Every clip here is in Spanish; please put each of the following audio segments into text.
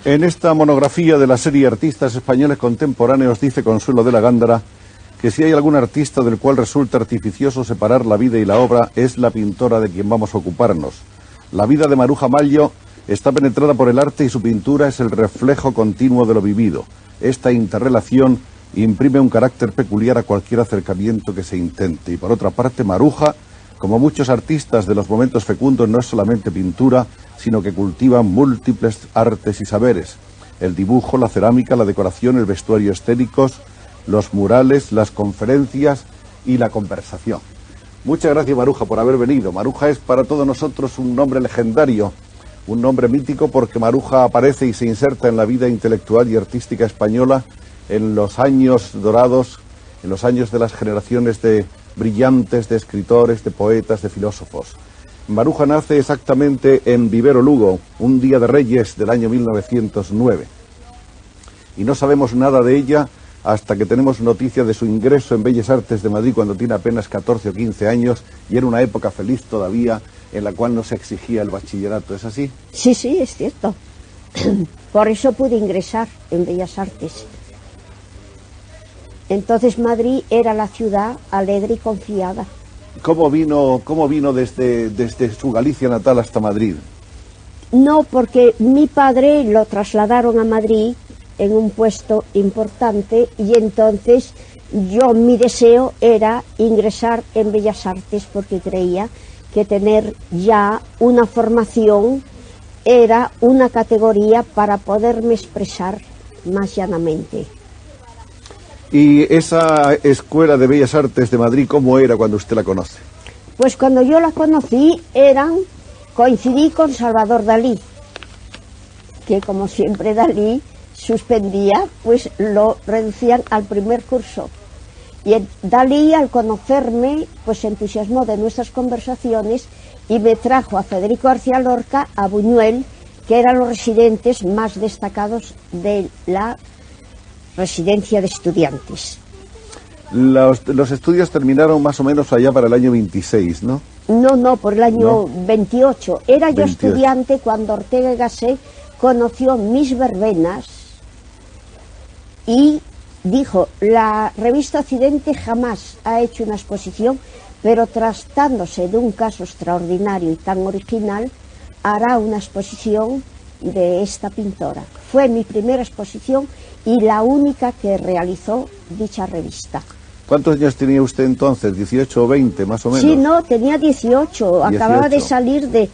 En esta monografía de la serie Artistas Españoles Contemporáneos dice Consuelo de la Gándara que si hay algún artista del cual resulta artificioso separar la vida y la obra, es la pintora de quien vamos a ocuparnos. La vida de Maruja Malló está penetrada por el arte y su pintura es el reflejo continuo de lo vivido. Esta interrelación imprime un carácter peculiar a cualquier acercamiento que se intente. Y por otra parte, Maruja, como muchos artistas de los momentos fecundos, no es solamente pintura, sino que cultiva múltiples artes y saberes. El dibujo, la cerámica, la decoración, el vestuario escénicos, los murales, las conferencias y la conversación. Muchas gracias, Maruja, por haber venido. Maruja es para todos nosotros un nombre legendario, un nombre mítico, porque Maruja aparece y se inserta en la vida intelectual y artística española en los años dorados, en los años de las generaciones de brillantes, de escritores, de poetas, de filósofos. Maruja nace exactamente en Vivero, Lugo, un día de Reyes del año 1909. Y no sabemos nada de ella hasta que tenemos noticia de su ingreso en Bellas Artes de Madrid cuando tiene apenas 14 o 15 años, y era una época feliz todavía en la cual no se exigía el bachillerato. ¿Es así? Sí, sí, es cierto. Por eso pude ingresar en Bellas Artes. Entonces Madrid era la ciudad alegre y confiada. ¿Cómo vino desde su Galicia natal hasta Madrid? No, porque mi padre lo trasladaron a Madrid en un puesto importante y entonces mi deseo era ingresar en Bellas Artes porque creía que tener ya una formación era una categoría para poderme expresar más llanamente. ¿Y esa Escuela de Bellas Artes de Madrid cómo era cuando usted la conoce? Pues cuando yo la conocí coincidí con Salvador Dalí, que como siempre Dalí suspendía, pues lo reducían al primer curso. Y Dalí, al conocerme, pues se entusiasmó de nuestras conversaciones y me trajo a Federico García Lorca, a Buñuel, que eran los residentes más destacados de la residencia de estudiantes. Los estudios terminaron más o menos allá para el año 26, ¿no? No, por el año 28. Era yo estudiante cuando Ortega y Gasset conoció mis verbenas y dijo: la revista Occidente jamás ha hecho una exposición, pero tratándose de un caso extraordinario y tan original, hará una exposición de esta pintora. Fue mi primera exposición y la única que realizó dicha revista. ¿Cuántos años tenía usted entonces? ¿18 o 20 más o menos? Sí, no, tenía 18. Acababa de salir de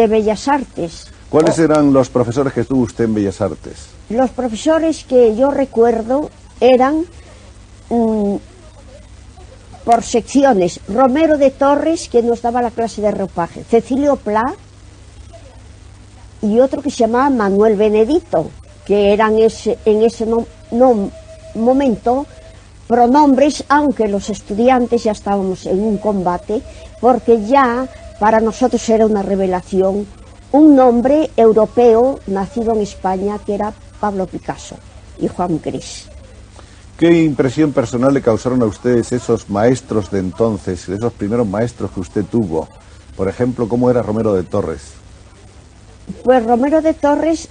Bellas Artes. ¿Cuáles eran los profesores que tuvo usted en Bellas Artes? Los profesores que yo recuerdo eran por secciones: Romero de Torres, que nos daba la clase de ropaje, Cecilio Pla, y otro que se llamaba Manuel Benedito, que eran en ese momento pronombres, aunque los estudiantes ya estábamos en un combate, porque ya para nosotros era una revelación un nombre europeo nacido en España, que era Pablo Picasso y Juan Gris. ¿Qué impresión personal le causaron a ustedes esos maestros de entonces, esos primeros maestros que usted tuvo? Por ejemplo, ¿cómo era Romero de Torres? Pues Romero de Torres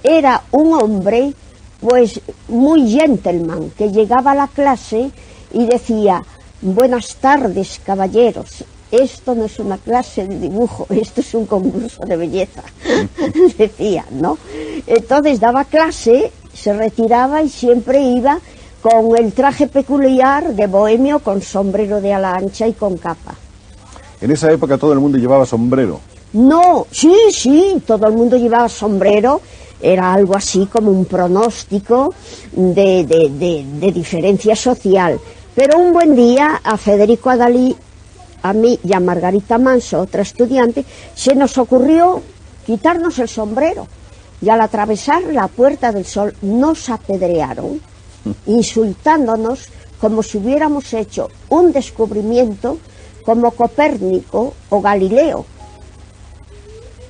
era un hombre pues muy gentleman, que llegaba a la clase y decía: buenas tardes, caballeros, esto no es una clase de dibujo, esto es un concurso de belleza, decía, ¿no? Entonces daba clase, se retiraba y siempre iba con el traje peculiar de bohemio, con sombrero de ala ancha y con capa. En esa época todo el mundo llevaba sombrero. No, sí, todo el mundo llevaba sombrero. Era algo así como un pronóstico de diferencia social. Pero un buen día a Federico Dalí, a mí y a Margarita Manso, otra estudiante, se nos ocurrió quitarnos el sombrero. Y al atravesar la Puerta del Sol nos apedrearon, insultándonos como si hubiéramos hecho un descubrimiento como Copérnico o Galileo.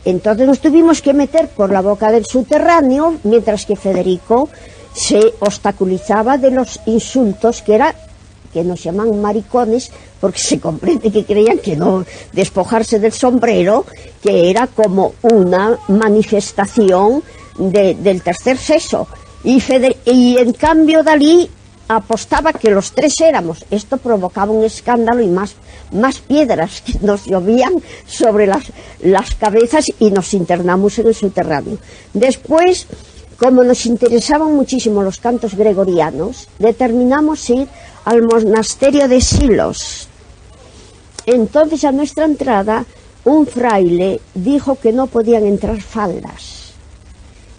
Entonces nos tuvimos que meter por la boca del subterráneo, mientras que Federico se obstaculizaba de los insultos que nos llaman maricones, porque se comprende que creían que no despojarse del sombrero, que era como una manifestación del tercer sexo. Y en cambio Dalí apostaba que los tres éramos. Esto provocaba un escándalo y más piedras que nos llovían sobre las cabezas y nos internamos en el subterráneo. Después, como nos interesaban muchísimo los cantos gregorianos, determinamos ir al monasterio de Silos. Entonces, a nuestra entrada, un fraile dijo que no podían entrar faldas.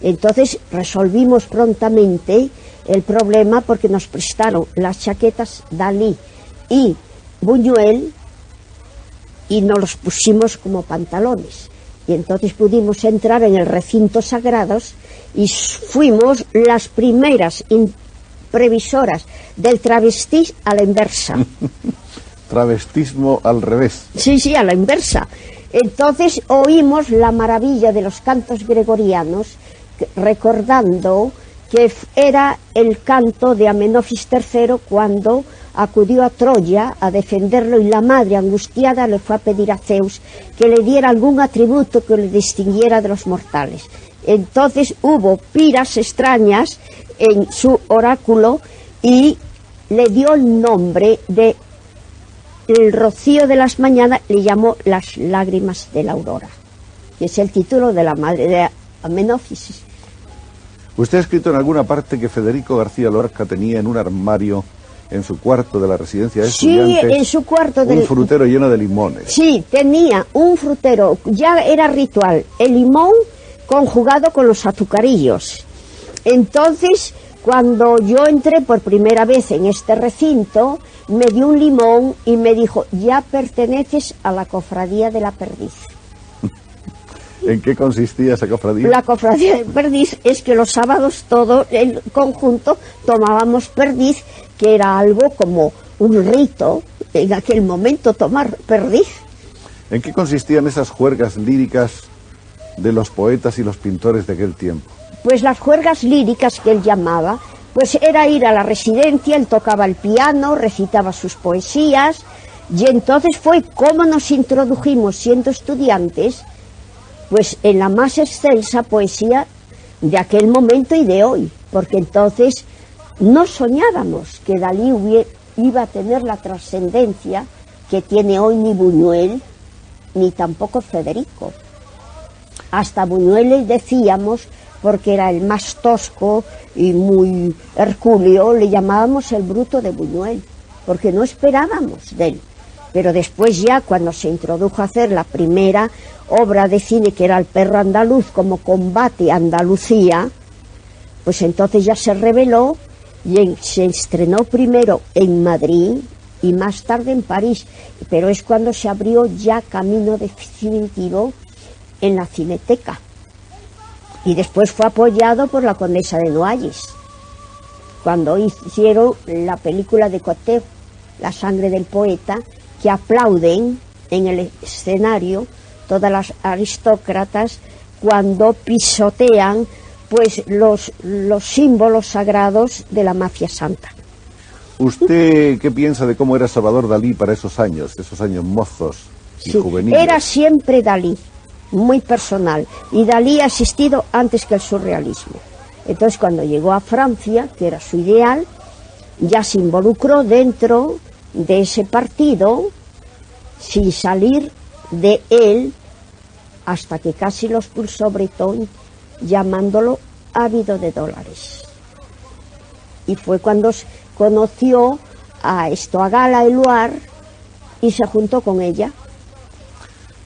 Entonces resolvimos prontamente el problema porque nos prestaron las chaquetas Dalí y Buñuel y nos los pusimos como pantalones. Y entonces pudimos entrar en el recinto sagrados y fuimos las primeras previsoras del travestí a la inversa. Travestismo al revés. Sí, a la inversa. Entonces oímos la maravilla de los cantos gregorianos, recordando que era el canto de Amenofis III cuando acudió a Troya a defenderlo y la madre angustiada le fue a pedir a Zeus que le diera algún atributo que le distinguiera de los mortales. Entonces hubo piras extrañas en su oráculo y le dio el nombre de el rocío de las mañanas, le llamó las lágrimas de la aurora, que es el título de la madre de Amenofis. Usted ha escrito en alguna parte que Federico García Lorca tenía en un armario en su cuarto de la residencia de estudiantes, en su cuarto un frutero lleno de limones. Sí, tenía un frutero, ya era ritual, el limón conjugado con los azucarillos. Entonces, cuando yo entré por primera vez en este recinto, me dio un limón y me dijo, ya perteneces a la cofradía de la perdiz. ¿En qué consistía esa cofradía? La cofradía de perdiz es que los sábados todo el conjunto tomábamos perdiz, que era algo como un rito en aquel momento tomar perdiz. ¿En qué consistían esas juergas líricas de los poetas y los pintores de aquel tiempo? Pues las juergas líricas que él llamaba, pues era ir a la residencia, él tocaba el piano, recitaba sus poesías, y entonces fue como nos introdujimos siendo estudiantes, pues en la más excelsa poesía de aquel momento y de hoy, porque entonces no soñábamos que Dalí iba a tener la trascendencia que tiene hoy ni Buñuel, ni tampoco Federico. Hasta Buñuel le decíamos, porque era el más tosco y muy hercúleo, le llamábamos el bruto de Buñuel, porque no esperábamos de él. Pero después ya, cuando se introdujo a hacer la primera obra de cine, que era El perro andaluz, como combate a Andalucía, pues entonces ya se reveló y se estrenó primero en Madrid y más tarde en París, pero es cuando se abrió ya camino definitivo en la Cineteca. Y después fue apoyado por la condesa de Noailles, cuando hicieron la película de Coteo, La sangre del poeta, que aplauden en el escenario todas las aristócratas cuando pisotean pues los símbolos sagrados de la mafia santa. ¿Usted qué piensa de cómo era Salvador Dalí para esos años mozos y juveniles? Era siempre Dalí, muy personal, y Dalí ha existido antes que el surrealismo. Entonces, cuando llegó a Francia, que era su ideal, ya se involucró dentro de ese partido sin salir de él hasta que casi lo expulsó Bretón, llamándolo ávido de dólares. Y fue cuando conoció a Gala Eluard y se juntó con ella.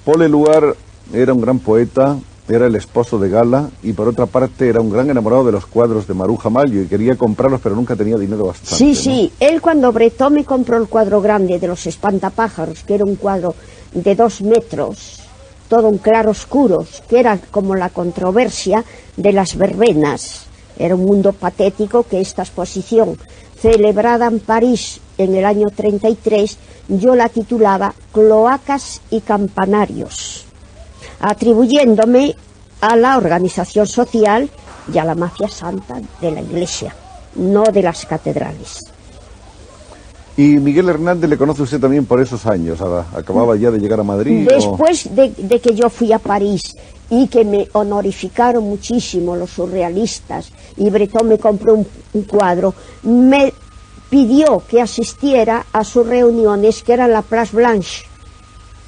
Paul Eluard era un gran poeta, era el esposo de Gala y por otra parte era un gran enamorado de los cuadros de Maruja Maglio y quería comprarlos pero nunca tenía dinero bastante. Sí, ¿no? sí, él cuando Bretón me compró el cuadro grande de los espantapájaros, que era un cuadro de 2 metros, todo en claroscuros, que era como la controversia de las verbenas. Era un mundo patético que esta exposición, celebrada en París en el año 33, yo la titulaba Cloacas y Campanarios, atribuyéndome a la organización social y a la mafia santa de la Iglesia, no de las catedrales. ¿Y Miguel Hernández le conoce usted también por esos años? ¿Acababa ya de llegar a Madrid? Después de que yo fui a París y que me honorificaron muchísimo los surrealistas y Breton me compró un cuadro, me pidió que asistiera a sus reuniones, que eran la Place Blanche,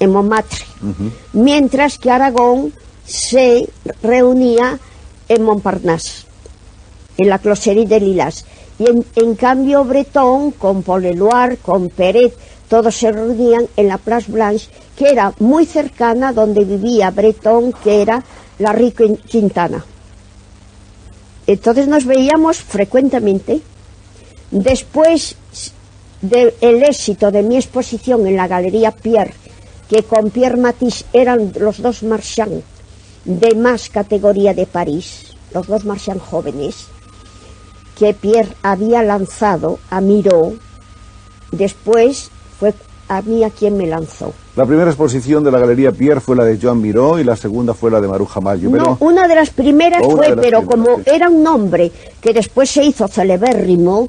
en Montmartre, mientras que Aragón se reunía en Montparnasse, en la Closerie de Lilas. Y en cambio Breton, con Paul Éluard, con Peret, todos se reunían en la Place Blanche, que era muy cercana donde vivía Breton, que era la Rico Quintana. Entonces nos veíamos frecuentemente. Después del éxito de mi exposición en la Galería Pierre, que con Pierre Matisse eran los dos marchands de más categoría de París, los dos marchands jóvenes, que Pierre había lanzado a Miró, después fue a mí a quien me lanzó. La primera exposición de la Galería Pierre fue la de Joan Miró y la segunda fue la de Maruja Mayo. No, una de las primeras fue, pero como era un nombre que después se hizo celebérrimo,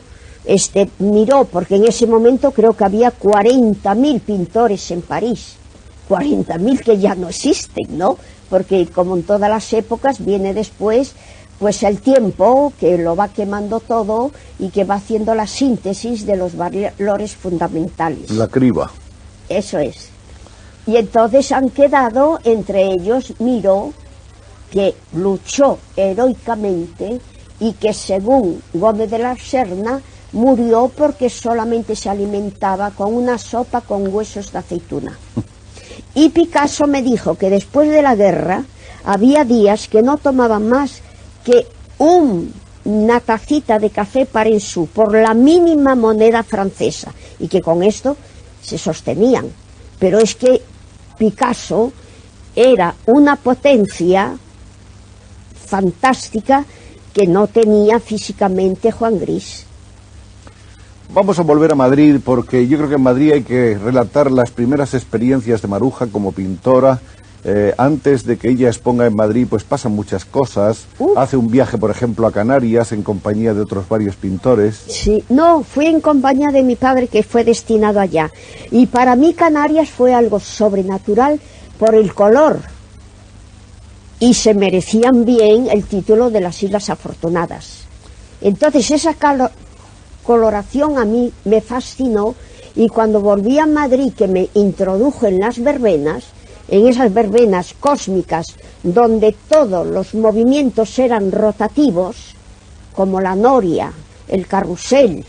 Miró, porque en ese momento creo que había 40.000 pintores en París, 40.000 que ya no existen, ¿no? Porque como en todas las épocas viene después pues el tiempo que lo va quemando todo y que va haciendo la síntesis de los valores fundamentales. La criba. Eso es. Y entonces han quedado entre ellos Miró, que luchó heroicamente y que según Gómez de la Serna murió porque solamente se alimentaba con una sopa con huesos de aceituna. Y Picasso me dijo que después de la guerra había días que no tomaban más que una tacita de café Parensú por la mínima moneda francesa y que con esto se sostenían. Pero es que Picasso era una potencia fantástica que no tenía físicamente Juan Gris. Vamos a volver a Madrid porque yo creo que en Madrid hay que relatar las primeras experiencias de Maruja como pintora. Antes de que ella exponga en Madrid, pues pasan muchas cosas. Hace un viaje, por ejemplo, a Canarias en compañía de otros varios pintores. Sí, no, fui en compañía de mi padre que fue destinado allá. Y para mí Canarias fue algo sobrenatural por el color. Y se merecían bien el título de las Islas Afortunadas. Entonces esa coloración a mí me fascinó y cuando volví a Madrid, que me introdujo en las verbenas, en esas verbenas cósmicas donde todos los movimientos eran rotativos, como la noria, el carrusel,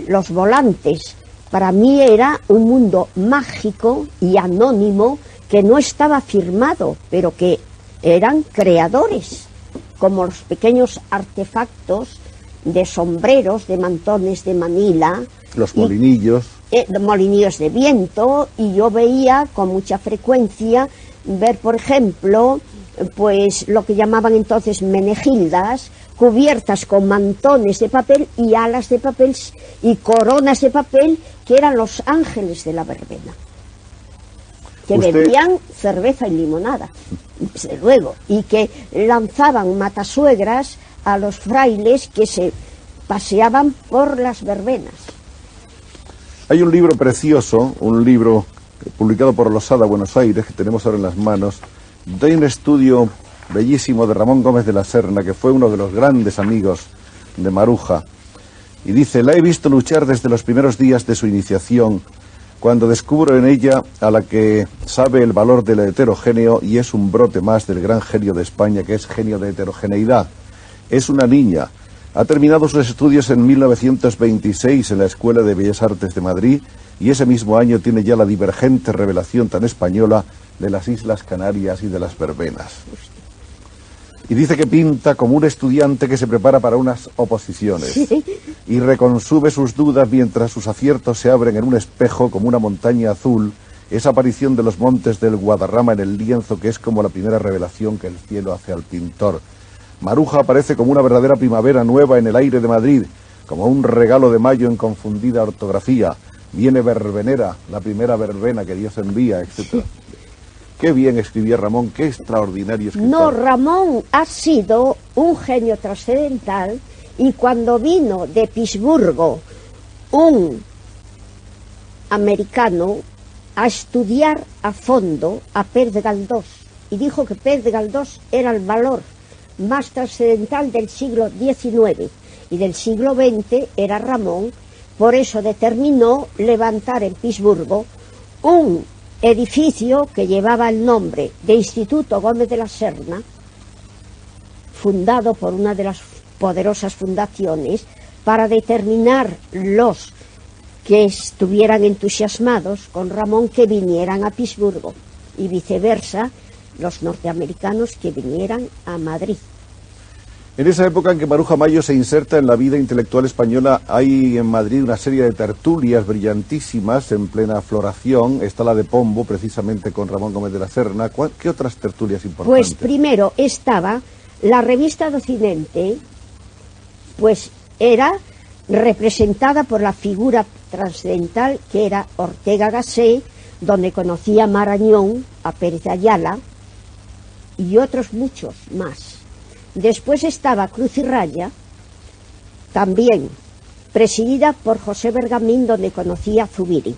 los volantes, para mí era un mundo mágico y anónimo que no estaba firmado, pero que eran creadores, como los pequeños artefactos de sombreros, de mantones de Manila. Los molinillos. Molinillos de viento, y yo veía con mucha frecuencia ver, por ejemplo, pues lo que llamaban entonces menegildas, cubiertas con mantones de papel y alas de papel y coronas de papel, que eran los ángeles de la verbena, que bebían cerveza y limonada, desde luego, y que lanzaban matasuegras a los frailes que se paseaban por las verbenas. Hay un libro precioso, un libro publicado por Losada, Buenos Aires, que tenemos ahora en las manos, de un estudio bellísimo de Ramón Gómez de la Serna, que fue uno de los grandes amigos de Maruja. Y dice: la he visto luchar desde los primeros días de su iniciación, cuando descubro en ella a la que sabe el valor del heterogéneo y es un brote más del gran genio de España, que es genio de heterogeneidad. Es una niña. Ha terminado sus estudios en 1926 en la Escuela de Bellas Artes de Madrid y ese mismo año tiene ya la divergente revelación tan española de las Islas Canarias y de las verbenas. Y dice que pinta como un estudiante que se prepara para unas oposiciones. Sí. Y reconsume sus dudas mientras sus aciertos se abren en un espejo como una montaña azul, esa aparición de los montes del Guadarrama en el lienzo que es como la primera revelación que el cielo hace al pintor. Maruja aparece como una verdadera primavera nueva en el aire de Madrid, como un regalo de mayo en confundida ortografía. Viene verbenera, la primera verbena que Dios envía, etc. Sí. Qué bien escribía Ramón, qué extraordinario escritor. No, Ramón ha sido un genio trascendental, y cuando vino de Pittsburgh un americano a estudiar a fondo a Pere de Galdós y dijo que Pere de Galdós era el valor más trascendental del siglo XIX y del siglo XX era Ramón. Por eso determinó levantar en Pittsburgh un edificio que llevaba el nombre de Instituto Gómez de la Serna, fundado por una de las poderosas fundaciones, para determinar los que estuvieran entusiasmados con Ramón que vinieran a Pittsburgh y viceversa los norteamericanos que vinieran a Madrid. En esa época en que Maruja Mayo se inserta en la vida intelectual española, hay en Madrid una serie de tertulias brillantísimas en plena floración. Está la de Pombo, precisamente con Ramón Gómez de la Serna. ¿Qué otras tertulias importantes? Pues primero estaba la revista de Occidente, pues era representada por la figura trascendental que era Ortega Gasset, donde conocía a Marañón, a Pérez de Ayala y otros muchos más. Después estaba Cruz y Raya, también presidida por José Bergamín, donde conocía a Zubiri.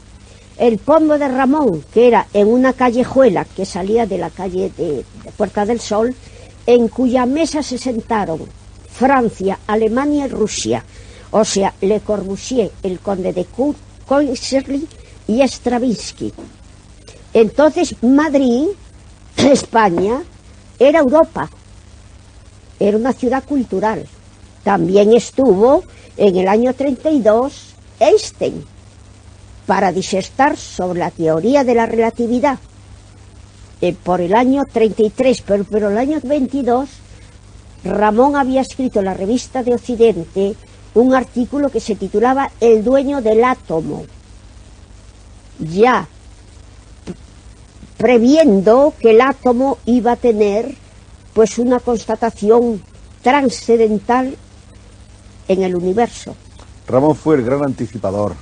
El Pombo de Ramón, que era en una callejuela que salía de la calle de Puerta del Sol, en cuya mesa se sentaron Francia, Alemania y Rusia, o sea, Le Corbusier, el conde de Kaiserly y Stravinsky. Entonces Madrid, España, era Europa. Era una ciudad cultural. También estuvo en el año 32 Einstein para disertar sobre la teoría de la relatividad. Por el año 33, pero el año 22, Ramón había escrito en la revista de Occidente un artículo que se titulaba El dueño del átomo, ya previendo que el átomo iba a tener pues una constatación trascendental en el universo. Ramón fue el gran anticipador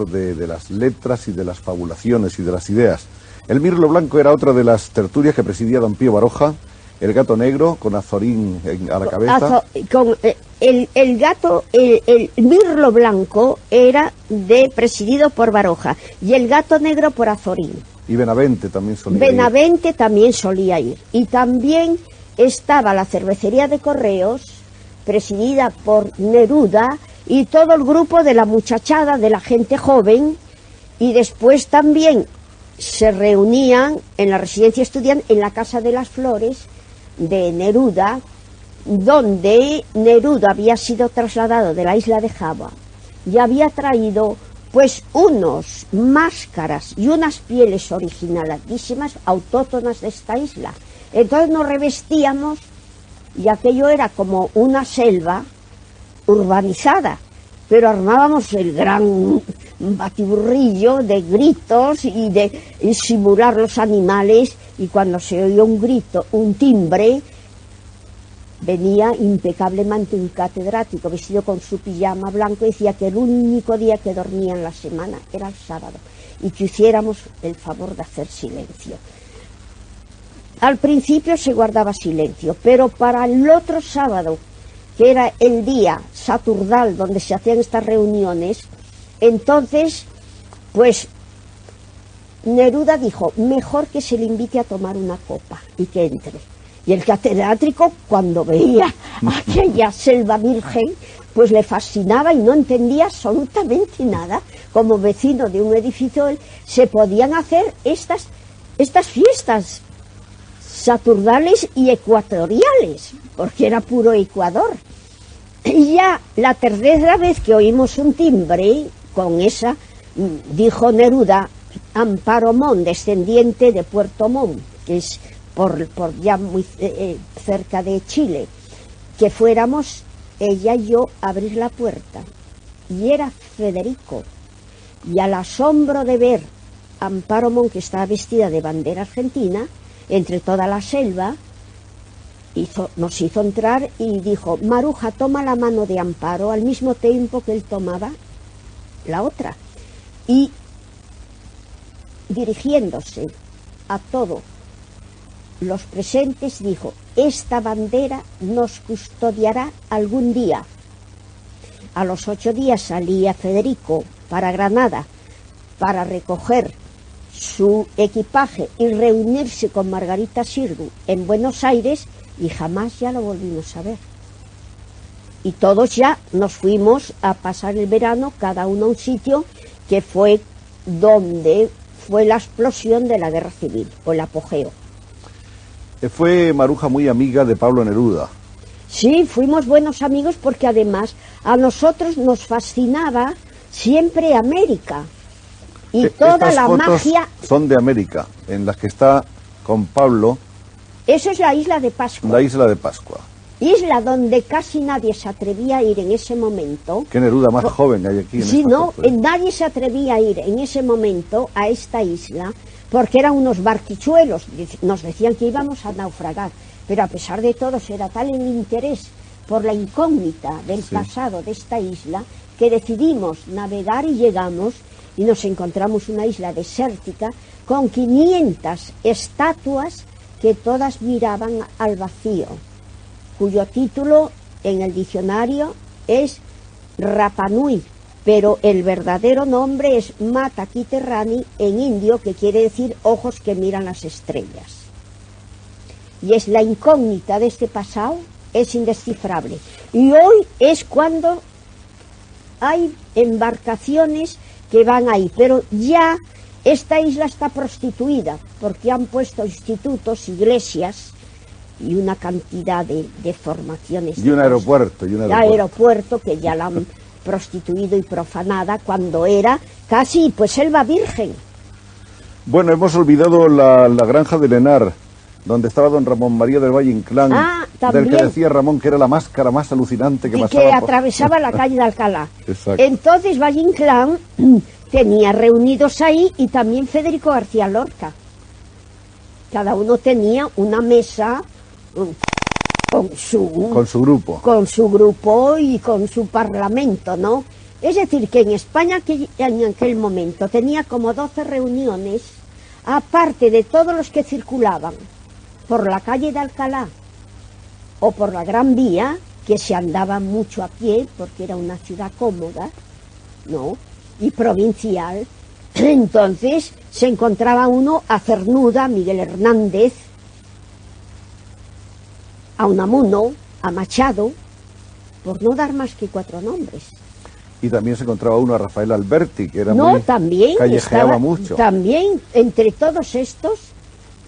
de las letras y de las fabulaciones y de las ideas. El Mirlo Blanco era otra de las tertulias que presidía don Pío Baroja. El gato negro con Azorín a la cabeza. El Mirlo Blanco era presidido por Baroja y el gato negro por Azorín. Y Benavente también solía Benavente también solía ir. Y también estaba la cervecería de Correos, presidida por Neruda, y todo el grupo de la muchachada, de la gente joven, y después también se reunían en la residencia estudiantil, en la Casa de las Flores de Neruda, donde Neruda había sido trasladado de la isla de Java y había traído pues unos máscaras y unas pieles originalísimas autóctonas de esta isla. Entonces nos revestíamos y aquello era como una selva urbanizada, pero armábamos el gran batiburrillo de gritos y de simular los animales, y cuando se oía un grito, un timbre, venía impecablemente un catedrático vestido con su pijama blanco y decía que el único día que dormía en la semana era el sábado y que hiciéramos el favor de hacer silencio. Al principio se guardaba silencio, pero para el otro sábado, que era el día saturnal donde se hacían estas reuniones, entonces pues Neruda dijo, mejor que se le invite a tomar una copa y que entre. Y el catedrático, cuando veía aquella selva virgen, pues le fascinaba y no entendía absolutamente nada. Como vecino de un edificio, se podían hacer estas fiestas saturnales y ecuatoriales, porque era puro Ecuador. Y ya la tercera vez que oímos un timbre, con esa, dijo Neruda, Amparo Montt, descendiente de Puerto Montt, que es por ya muy cerca de Chile, que fuéramos ella y yo a abrir la puerta, y era Federico, y al asombro de ver a Amparo Montt, que estaba vestida de bandera argentina, entre toda la selva, nos hizo entrar y dijo, Maruja, toma la mano de Amparo, al mismo tiempo que él tomaba la otra, y dirigiéndose a todos los presentes dijo, esta bandera nos custodiará algún día. A los 8 días salía Federico para Granada para recoger su equipaje y reunirse con Margarita Xirgu en Buenos Aires, y jamás ya lo volvimos a ver. Y todos ya nos fuimos a pasar el verano, cada uno a un sitio, que fue donde fue la explosión de la guerra civil, o el apogeo. Fue Maruja muy amiga de Pablo Neruda. Sí, fuimos buenos amigos porque además a nosotros nos fascinaba siempre América. Y toda Estas la fotos magia... son de América, en las que está con Pablo. Eso es la isla de Pascua. La isla de Pascua. Isla donde casi nadie se atrevía a ir en ese momento. Qué Neruda más joven hay aquí en Sí, esta no, foto, ¿eh? nadie se atrevía a ir en ese momento a esta isla porque eran unos barquichuelos. Nos decían que íbamos a naufragar, pero a pesar de todo era tal el interés por la incógnita del pasado de esta isla que decidimos navegar y llegamos y nos encontramos una isla desértica con 500 estatuas que todas miraban al vacío, cuyo título en el diccionario es Rapa Nui, pero el verdadero nombre es Mata Kiterrani en indio, que quiere decir ojos que miran las estrellas. Y es la incógnita de este pasado, es indescifrable. Y hoy es cuando hay embarcaciones que van ahí, pero ya esta isla está prostituida, porque han puesto institutos, iglesias y una cantidad de formaciones. Y un aeropuerto. Aeropuerto que ya la han prostituido y profanada cuando era casi pues selva virgen. Bueno, hemos olvidado la granja de Lenar, donde estaba don Ramón María del Valle Inclán, del que decía Ramón que era la máscara más alucinante que pasaba. Que atravesaba la calle de Alcalá. Exacto. Entonces Valle Inclán tenía reunidos ahí y también Federico García Lorca. Cada uno tenía una mesa con su grupo y con su parlamento, ¿no? Es decir, que en España en aquel momento tenía como 12 reuniones, aparte de todos los que circulaban por la calle de Alcalá o por la Gran Vía, que se andaba mucho a pie porque era una ciudad cómoda, ¿no?, y provincial. Entonces se encontraba uno a Cernuda, Miguel Hernández, a Unamuno, a Machado, por no dar más que 4 nombres. Y también se encontraba uno a Rafael Alberti, que era también callejeaba mucho. También entre todos estos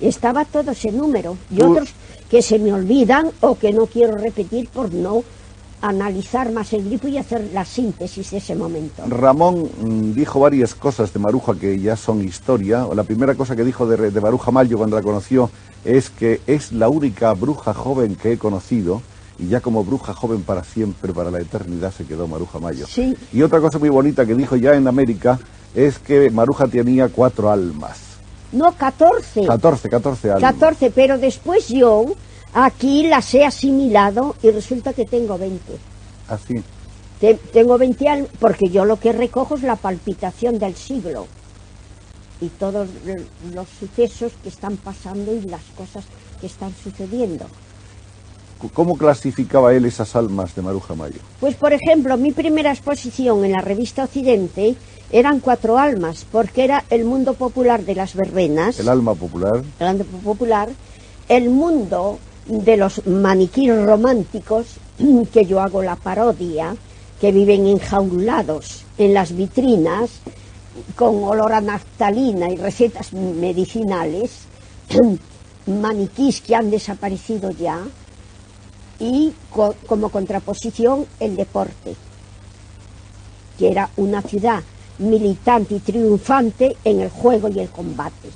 estaba todo ese número, y otros que se me olvidan o que no quiero repetir por no analizar más el grupo y hacer la síntesis de ese momento. Ramón dijo varias cosas de Maruja que ya son historia. La primera cosa que dijo de Maruja Mayo cuando la conoció es que es la única bruja joven que he conocido, y ya como bruja joven para siempre, para la eternidad, se quedó Maruja Mayo. Sí. Y otra cosa muy bonita que dijo ya en América es que Maruja tenía 4 almas. No, 14. 14 almas. 14, pero después yo aquí las he asimilado y resulta que tengo 20. Así. Tengo 20 almas, porque yo lo que recojo es la palpitación del siglo y todos los sucesos que están pasando y las cosas que están sucediendo. ¿Cómo clasificaba él esas almas de Maruja Mayo? Pues, por ejemplo, mi primera exposición en la revista Occidente eran 4 almas, porque era el mundo popular de las verbenas. El alma popular. El alma popular, el mundo de los maniquíes románticos, que yo hago la parodia, que viven enjaulados en las vitrinas, con olor a naftalina y recetas medicinales, maniquís que han desaparecido ya, y como contraposición el deporte, que era una ciudad militante y triunfante en el juego y el combate,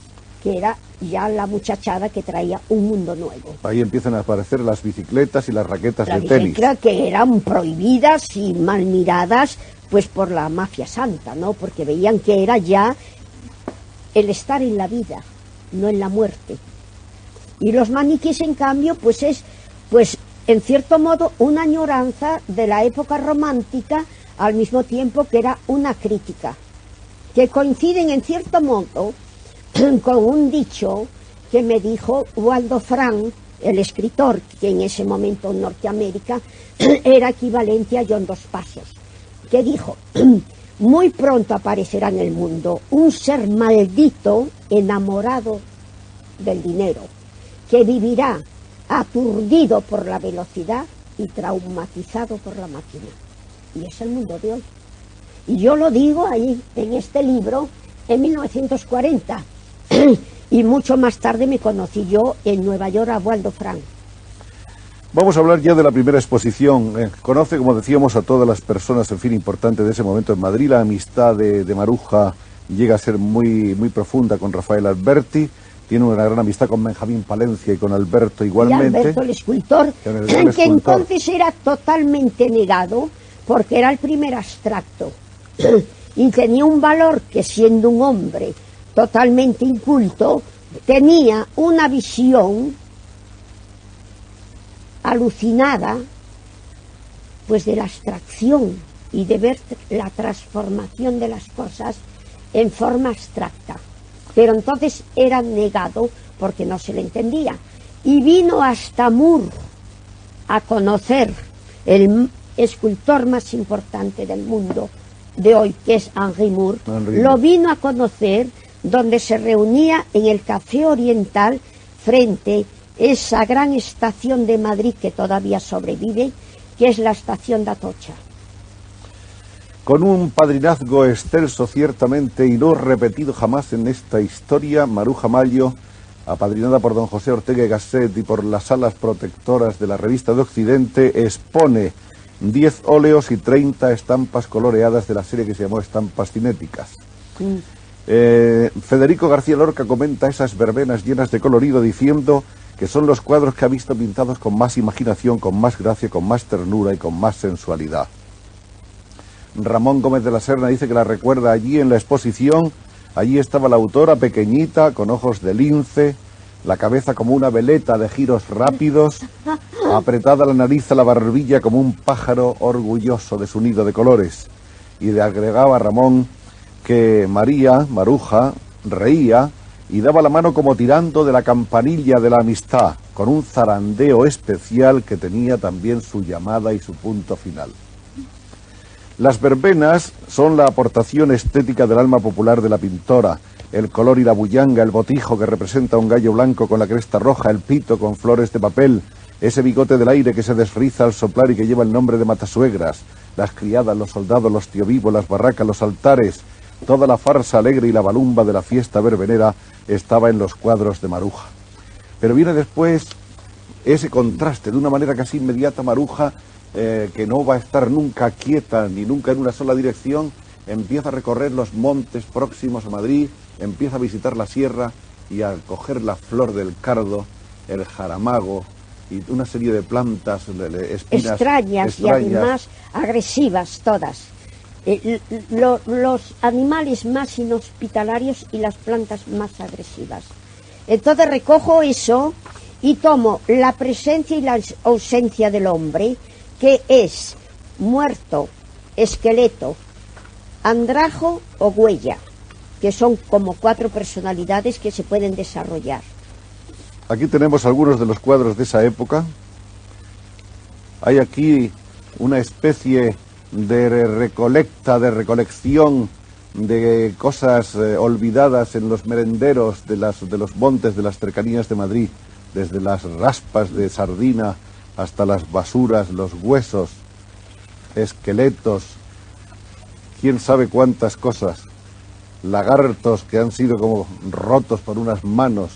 que era ya la muchachada que traía un mundo nuevo. Ahí empiezan a aparecer las bicicletas y las raquetas de tenis. Las bicicletas que eran prohibidas y mal miradas pues por la mafia santa, ¿no? Porque veían que era ya el estar en la vida, no en la muerte. Y los maniquíes, en cambio, pues es, pues en cierto modo, una añoranza de la época romántica, al mismo tiempo que era una crítica, que coinciden en cierto modo con un dicho que me dijo Waldo Frank, el escritor, que en ese momento en Norteamérica era equivalente a John Dos Passos, que dijo: muy pronto aparecerá en el mundo un ser maldito enamorado del dinero, que vivirá aturdido por la velocidad y traumatizado por la máquina. Y es el mundo de hoy. Y yo lo digo ahí, en este libro, en 1940. Y mucho más tarde me conocí yo en Nueva York a Waldo Frank. Vamos a hablar ya de la primera exposición. Conoce, como decíamos, a todas las personas, en fin, importantes de ese momento en Madrid. La amistad de Maruja llega a ser muy, muy profunda con Rafael Alberti. Tiene una gran amistad con Benjamín Palencia y con Alberto igualmente. Y Alberto el escultor, que entonces era totalmente negado, porque era el primer abstracto. Y tenía un valor que, siendo un hombre totalmente inculto, tenía una visión alucinada, pues de la abstracción y de ver la transformación de las cosas en forma abstracta. Pero entonces era negado porque no se le entendía. Y vino hasta Moore a conocer el escultor más importante del mundo de hoy, que es Henry Moore. Lo vino a conocer donde se reunía en el Café Oriental frente a esa gran estación de Madrid que todavía sobrevive, que es la estación de Atocha. Con un padrinazgo excelso ciertamente y no repetido jamás en esta historia, Maruja Mallo, apadrinada por don José Ortega y Gasset y por las salas protectoras de la Revista de Occidente, expone 10 óleos y 30 estampas coloreadas de la serie que se llamó Estampas Cinéticas. Federico García Lorca comenta esas verbenas llenas de colorido diciendo que son los cuadros que ha visto pintados con más imaginación, con más gracia, con más ternura y con más sensualidad. Ramón Gómez de la Serna dice que la recuerda allí en la exposición. Allí estaba la autora, pequeñita, con ojos de lince, la cabeza como una veleta de giros rápidos, apretada la nariz a la barbilla como un pájaro orgulloso de su nido de colores. Y le agregaba Ramón que Maruja, reía y daba la mano como tirando de la campanilla de la amistad, con un zarandeo especial que tenía también su llamada y su punto final. Las verbenas son la aportación estética del alma popular de la pintora, el color y la bullanga, el botijo que representa un gallo blanco con la cresta roja, el pito con flores de papel, ese bigote del aire que se desriza al soplar y que lleva el nombre de matasuegras, las criadas, los soldados, los tío vivos, las barracas, los altares, toda la farsa alegre y la balumba de la fiesta verbenera estaba en los cuadros de Maruja. Pero viene después ese contraste, de una manera casi inmediata. Maruja, que no va a estar nunca quieta ni nunca en una sola dirección, empieza a recorrer los montes próximos a Madrid, empieza a visitar la sierra y a coger la flor del cardo, el jaramago y una serie de plantas, espinas extrañas y además agresivas todas. Los animales más inhospitalarios y las plantas más agresivas. Entonces recojo eso y tomo la presencia y la ausencia del hombre, que es muerto, esqueleto, andrajo o huella, que son como 4 personalidades que se pueden desarrollar. Aquí tenemos algunos de los cuadros de esa época. Hay aquí una especie de recolección de cosas olvidadas en los merenderos de los montes de las cercanías de Madrid, desde las raspas de sardina hasta las basuras, los huesos, esqueletos, quién sabe cuántas cosas, lagartos que han sido como rotos por unas manos.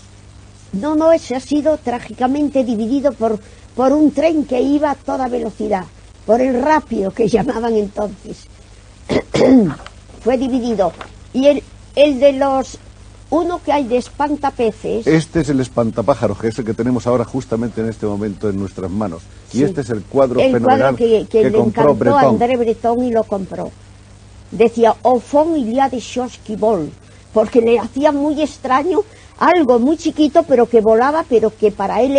No, ese ha sido trágicamente dividido por un tren que iba a toda velocidad, por el rápido que llamaban entonces. Fue dividido. Y el de los... uno que hay de espantapeces... Este es el espantapájaros, que es el que tenemos ahora justamente en este momento en nuestras manos. Y sí, este es el cuadro fenomenal que le compró encantó a André Breton y lo compró. Decía, au fond il y a des choses qui volent, porque le hacía muy extraño algo muy chiquito, pero que volaba, pero que para él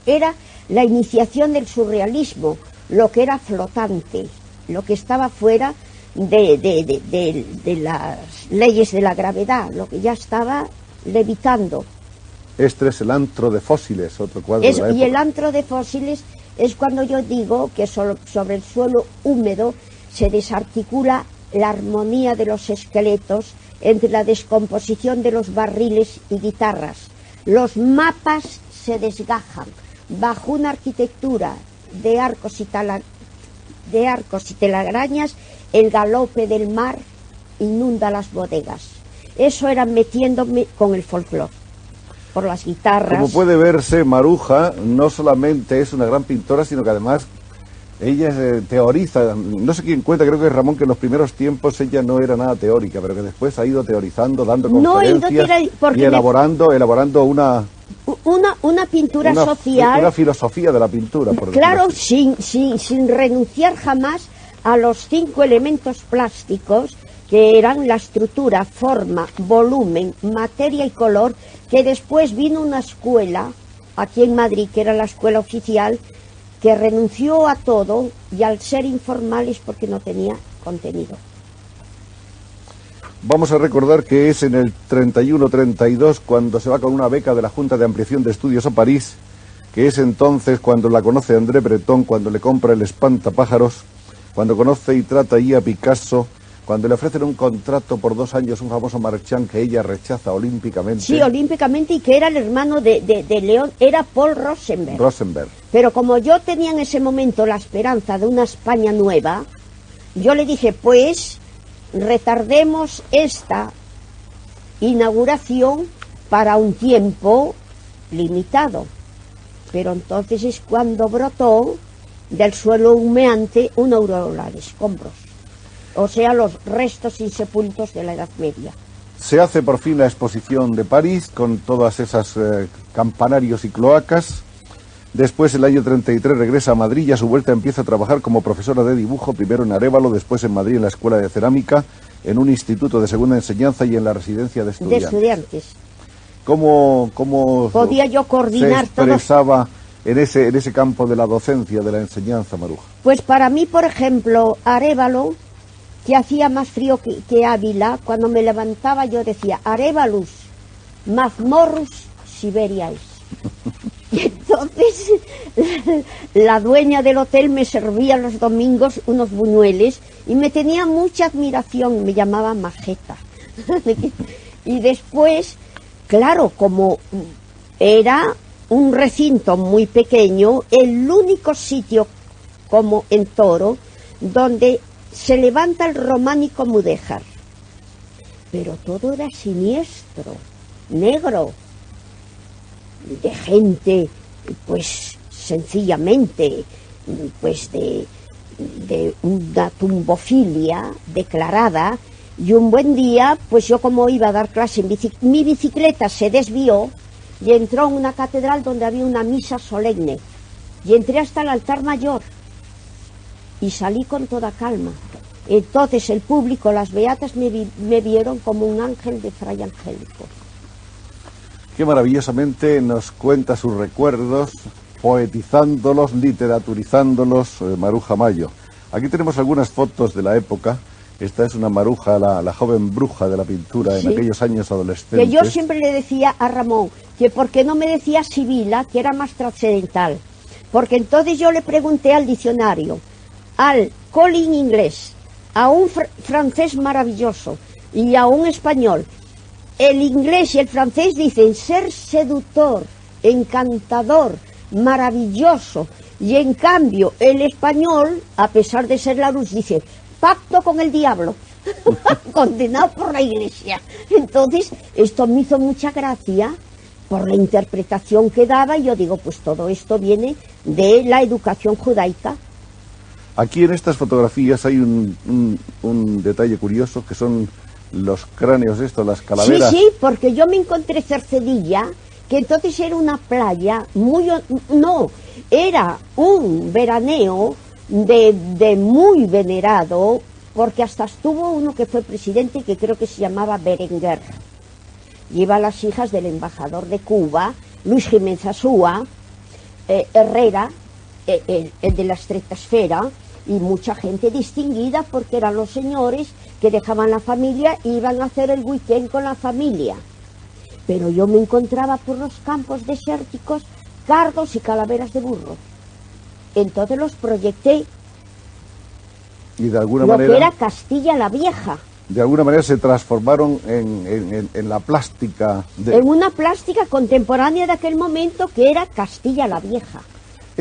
era la iniciación del surrealismo, lo que era flotante, lo que estaba fuera de las leyes de la gravedad, lo que ya estaba levitando. Este es el antro de fósiles, otro cuadro de la época. Y el antro de fósiles es cuando yo digo que sobre el suelo húmedo se desarticula la armonía de los esqueletos entre la descomposición de los barriles y guitarras. Los mapas se desgajan bajo una arquitectura de arcos y telarañas. El galope del mar inunda las bodegas. Eso era metiéndome con el folclore, por las guitarras. Como puede verse, Maruja no solamente es una gran pintora, sino que además ella teoriza. No sé quién cuenta, creo que es Ramón, que en los primeros tiempos ella no era nada teórica, pero que después ha ido teorizando, dando conferencias y elaborando una pintura social. Una filosofía de la pintura, por claro, sin renunciar jamás a los 5 elementos plásticos que eran la estructura, forma, volumen, materia y color, que después vino una escuela aquí en Madrid, que era la escuela oficial, que renunció a todo y al ser informales porque no tenía contenido. Vamos a recordar que es en el 31-32 cuando se va con una beca de la Junta de Ampliación de Estudios a París, que es entonces cuando la conoce André Breton, cuando le compra el espantapájaros, cuando conoce y trata allí a Picasso, cuando le ofrecen un contrato por 2 años, un famoso Marchand que ella rechaza olímpicamente. Sí, olímpicamente, y que era el hermano de León, era Paul Rosenberg. Pero como yo tenía en ese momento la esperanza de una España nueva, yo le dije, pues retardemos esta inauguración para un tiempo limitado. Pero entonces es cuando brotó del suelo humeante una aurora de escombros. O sea, los restos insepultos de la Edad Media. Se hace por fin la exposición de París con todas esas campanarios y cloacas. Después, el año 33, regresa a Madrid y a su vuelta empieza a trabajar como profesora de dibujo, primero en Arévalo, después en Madrid en la Escuela de Cerámica, en un instituto de segunda enseñanza y en la residencia de estudiantes. ¿Cómo podía yo coordinar se expresaba en ese campo de la docencia, de la enseñanza, Maruja? Pues para mí, por ejemplo, Arévalo, que hacía más frío que Ávila, cuando me levantaba yo decía, Arévalus, mazmorrus Siberiais. Y entonces la dueña del hotel me servía los domingos unos buñueles y me tenía mucha admiración, me llamaba Majeta. Y después, claro, como era un recinto muy pequeño, el único sitio como en Toro donde se levanta el románico mudéjar, pero todo era siniestro, negro, de gente, pues sencillamente, pues de una tumbofilia declarada. Y un buen día, pues yo como iba a dar clase, mi bicicleta se desvió y entró en una catedral donde había una misa solemne, y entré hasta el altar mayor y salí con toda calma. Entonces el público, las beatas, me vieron como un ángel de fray angélico. Qué maravillosamente nos cuenta sus recuerdos, poetizándolos, literaturizándolos, Maruja Mayo. Aquí tenemos algunas fotos de la época. Esta es una Maruja, la joven bruja de la pintura, sí, en aquellos años adolescentes. Que yo siempre le decía a Ramón que por qué no me decía Sibila, que era más trascendental. Porque entonces yo le pregunté al diccionario, al Colin inglés, a un francés maravilloso y a un español. El inglés y el francés dicen ser seductor, encantador, maravilloso, y en cambio el español, a pesar de ser la luz, dice pacto con el diablo, condenado por la Iglesia. Entonces esto me hizo mucha gracia por la interpretación que daba, y yo digo, pues todo esto viene de la educación judaica. Aquí en estas fotografías hay un detalle curioso, que son los cráneos estos, las calaveras. Sí, porque yo me encontré Cercedilla, que entonces era una playa era un veraneo de muy venerado, porque hasta estuvo uno que fue presidente, que creo que se llamaba Berenguer. Lleva a las hijas del embajador de Cuba, Luis Jiménez Azúa, Herrera, el de la estratosfera, y mucha gente distinguida, porque eran los señores que dejaban la familia e iban a hacer el weekend con la familia. Pero yo me encontraba por los campos desérticos cardos y calaveras de burro. Entonces los proyecté Y de alguna lo que manera... era Castilla la Vieja. De alguna manera se transformaron en la plástica En una plástica contemporánea de aquel momento que era Castilla la Vieja.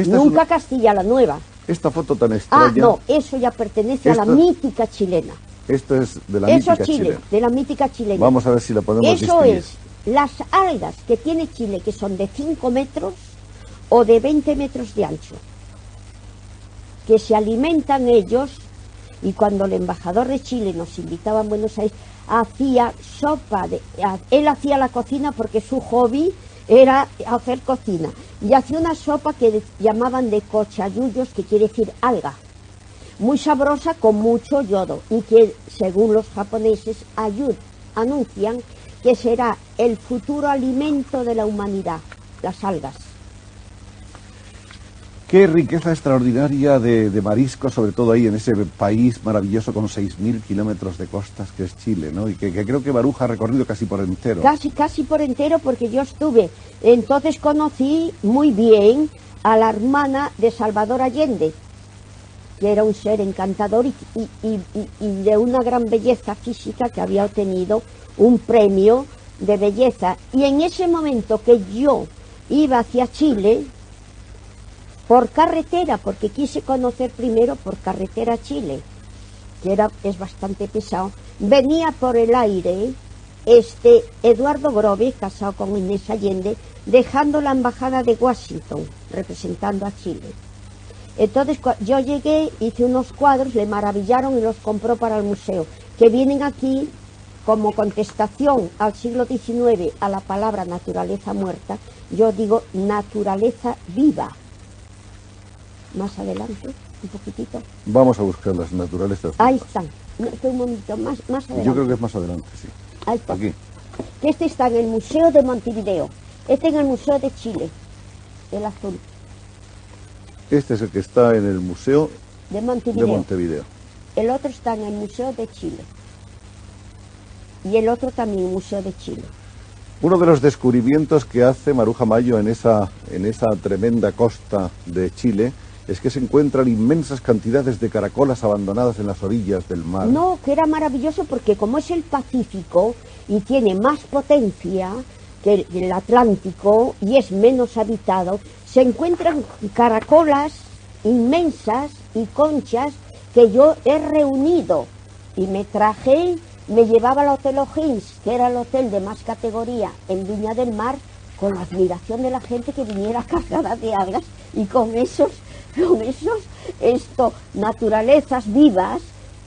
Nunca Castilla la Nueva. Esta foto tan extraña... Ah, no, eso ya pertenece a la mítica chilena. Esto es de la mítica chilena. De la mítica chilena. Vamos a ver si la podemos distinguir. Eso es, las algas que tiene Chile, que son de 5 metros o de 20 metros de ancho, que se alimentan ellos, y cuando el embajador de Chile nos invitaba a Buenos Aires, hacía sopa, él hacía la cocina porque su hobby era hacer cocina, y hacía una sopa que llamaban de cochayuyos, que quiere decir alga, muy sabrosa con mucho yodo, y que según los japoneses anuncian que será el futuro alimento de la humanidad, las algas. Qué riqueza extraordinaria de mariscos, sobre todo ahí en ese país maravilloso con 6.000 kilómetros de costas que es Chile, ¿no? Y que creo que Baruja ha recorrido casi por entero. Casi por entero, porque yo estuve. Entonces conocí muy bien a la hermana de Salvador Allende, que era un ser encantador y de una gran belleza física, que había obtenido un premio de belleza. Y en ese momento que yo iba hacia Chile, por carretera, porque quise conocer primero por carretera Chile, que es bastante pesado, venía por el aire Eduardo Grove, casado con Inés Allende, dejando la embajada de Washington, representando a Chile. Entonces yo llegué, hice unos cuadros, le maravillaron y los compró para el museo, que vienen aquí como contestación al siglo XIX a la palabra naturaleza muerta. Yo digo naturaleza viva. Más adelante, un poquitito. Vamos a buscar las naturalezas. Ahí están. Un momento, más adelante. Yo creo que es más adelante, sí. Ahí está. Aquí. Este está en el Museo de Montevideo. Este en el Museo de Chile, el azul. Este es el que está en el Museo de Montevideo. El otro está en el Museo de Chile. Y el otro también en el Museo de Chile. Uno de los descubrimientos que hace Maruja Mayo en esa tremenda costa de Chile es que se encuentran inmensas cantidades de caracolas abandonadas en las orillas del mar. No, que era maravilloso porque como es el Pacífico y tiene más potencia que el Atlántico y es menos habitado, se encuentran caracolas inmensas y conchas que yo he reunido y me llevaba al Hotel O'Higgins, que era el hotel de más categoría en Viña del Mar, con la admiración de la gente que viniera cargada de algas y con esos naturalezas vivas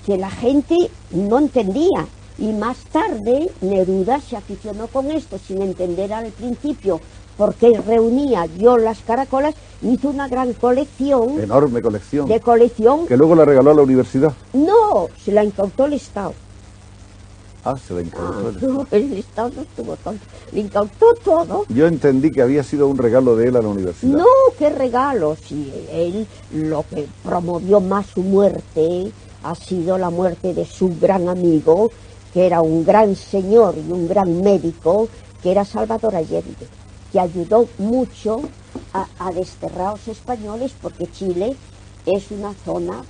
que la gente no entendía. Y más tarde Neruda se aficionó con esto sin entender al principio por qué reunía yo las caracolas, hizo una gran colección. Enorme colección. De colección. Que luego la regaló a la universidad. No, se la incautó el Estado. Ah, se la incautó el Estado. No, el Estado no estuvo tonto. Le incautó todo. Yo entendí que había sido un regalo de él a la universidad. No, qué regalo. Si él lo que promovió más su muerte ha sido la muerte de su gran amigo, que era un gran señor y un gran médico, que era Salvador Allende, que ayudó mucho a desterrar a los españoles, porque Chile es una zona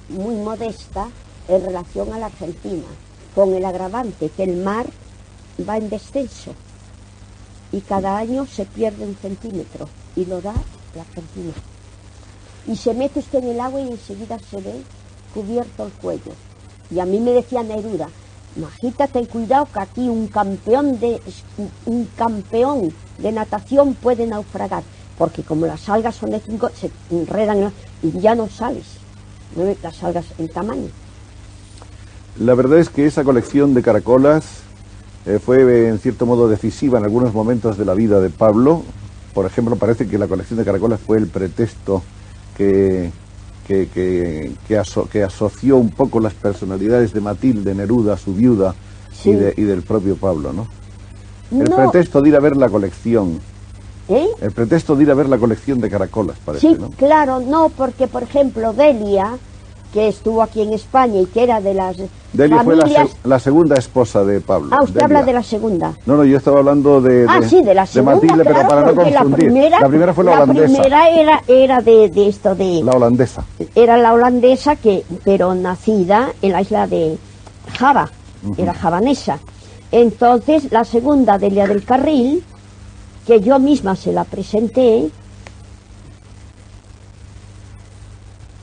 muy modesta en relación a la Argentina, con el agravante que el mar va en descenso y cada año se pierde 1 centímetro y lo da la Argentina. Y se mete usted en el agua y enseguida se ve cubierto el cuello. Y a mí me decía Neruda, Majita, ten cuidado que aquí un campeón de natación puede naufragar, porque como las algas son de 5, se enredan y ya no sales, ¿no? Las algas en tamaño. La verdad es que esa colección de caracolas fue en cierto modo decisiva en algunos momentos de la vida de Pablo. Por ejemplo, parece que la colección de caracolas fue el pretexto que asoció un poco las personalidades de Matilde Neruda, su viuda, sí, y del propio Pablo, ¿no? El pretexto de ir a ver la colección. El pretexto de ir a ver la colección de caracolas, parece, sí, ¿no? Claro, no, porque por ejemplo Delia que estuvo aquí en España y que era de las Delia familias... fue la segunda esposa de Pablo. Ah, usted Delia. habla de la segunda. No, yo estaba hablando de Sí, de la segunda, Matilde, claro, pero para no porque confundir. La primera fue la holandesa. La primera era de esto de... La holandesa. Era la holandesa, pero nacida en la isla de Java, era javanesa. Entonces, la segunda, Delia del Carril, que yo misma se la presenté,